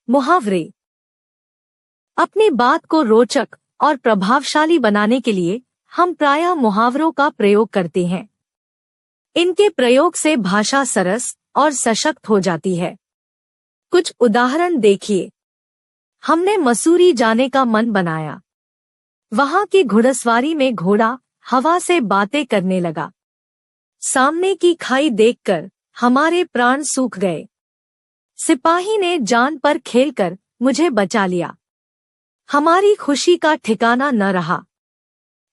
मुहावरे। अपनी बात को रोचक और प्रभावशाली बनाने के लिए हम प्रायः मुहावरों का प्रयोग करते हैं। इनके प्रयोग से भाषा सरस और सशक्त हो जाती है। कुछ उदाहरण देखिए। हमने मसूरी जाने का मन बनाया। वहां की घुड़सवारी में घोड़ा हवा से बातें करने लगा। सामने की खाई देखकर हमारे प्राण सूख गए। सिपाही ने जान पर खेलकर मुझे बचा लिया। हमारी खुशी का ठिकाना न रहा।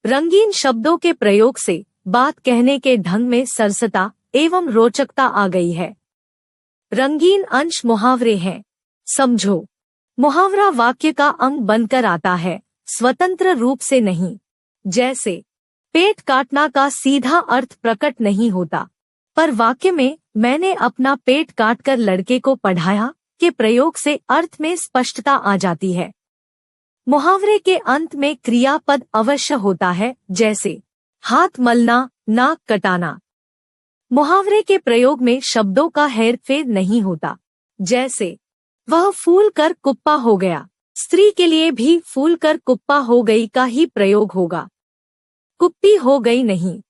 रंगीन शब्दों के प्रयोग से बात कहने के ढंग में सरसता एवं रोचकता आ गई है। रंगीन अंश मुहावरे हैं। समझो। मुहावरा वाक्य का अंग बनकर आता है, स्वतंत्र रूप से नहीं। जैसे पेट काटना का सीधा अर्थ प्रकट नहीं होता, पर वाक्य में मैंने अपना पेट काटकर लड़के को पढ़ाया के प्रयोग से अर्थ में स्पष्टता आ जाती है। मुहावरे के अंत में क्रियापद अवश्य होता है, जैसे हाथ मलना, नाक कटाना। मुहावरे के प्रयोग में शब्दों का हेरफेर नहीं होता। जैसे वह फूल कर कुप्पा हो गया। स्त्री के लिए भी फूल कर कुप्पा हो गई का ही प्रयोग होगा, कुप्पी हो गई नहीं।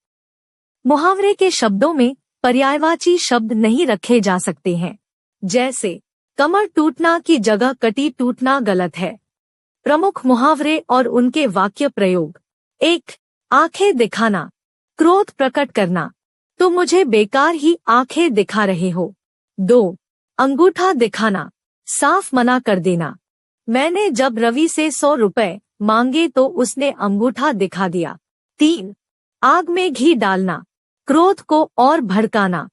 मुहावरे के शब्दों में पर्यायवाची शब्द नहीं रखे जा सकते हैं। जैसे कमर टूटना की जगह कटी टूटना गलत है। प्रमुख मुहावरे और उनके वाक्य प्रयोग। 1. आंखें दिखाना, क्रोध प्रकट करना। तुम मुझे बेकार ही आंखें दिखा रहे हो। 2. अंगूठा दिखाना, साफ मना कर देना। मैंने जब रवि से 100 रुपए मांगे तो उसने अंगूठा दिखा दिया। 3. आग में घी डालना, क्रोध को और भड़काना।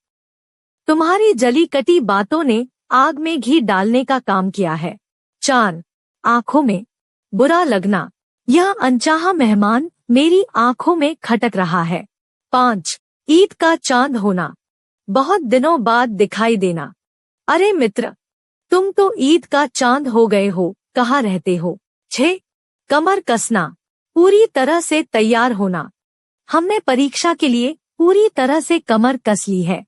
तुम्हारी जली कटी बातों ने आग में घी डालने का काम किया है। 4. आंखों में बुरा लगना, यह अनचाहा मेहमान मेरी आंखों में खटक रहा है। 5. ईद का चांद होना, बहुत दिनों बाद दिखाई देना। अरे मित्र, तुम तो ईद का चांद हो गए हो, कहाँ रहते हो। 6. कमर कसना, पूरी तरह से तैयार होना। हमने परीक्षा के लिए पूरी तरह से कमर कस ली है।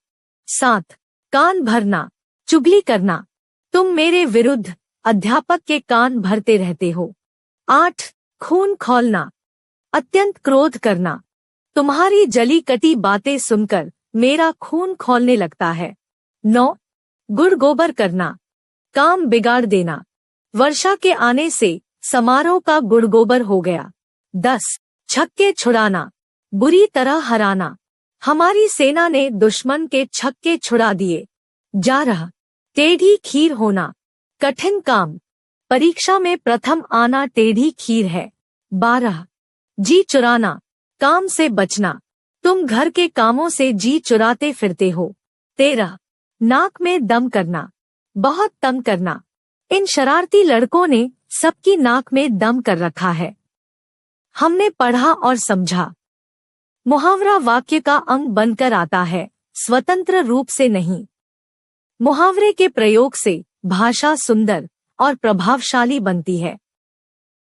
7. कान भरना, चुगली करना। तुम मेरे विरुद्ध अध्यापक के कान भरते रहते हो। 8. खून खौलना, अत्यंत क्रोध करना। तुम्हारी जली कटी बातें सुनकर मेरा खून खौलने लगता है। 9. गुड़ गोबर करना, काम बिगाड़ देना। वर्षा के आने से समारोह का गुड़ गोबर हो गया। 10. छक्के छुड़ाना, बुरी तरह हराना। हमारी सेना ने दुश्मन के छक्के छुड़ा दिए। 11. टेढ़ी खीर होना, कठिन काम। परीक्षा में प्रथम आना टेढ़ी खीर है। 12. जी चुराना, काम से बचना। तुम घर के कामों से जी चुराते फिरते हो। 13. नाक में दम करना, बहुत तंग करना। इन शरारती लड़कों ने सबकी नाक में दम कर रखा है। हमने पढ़ा और समझा। मुहावरा वाक्य का अंग बनकर आता है, स्वतंत्र रूप से नहीं। मुहावरे के प्रयोग से भाषा सुंदर और प्रभावशाली बनती है।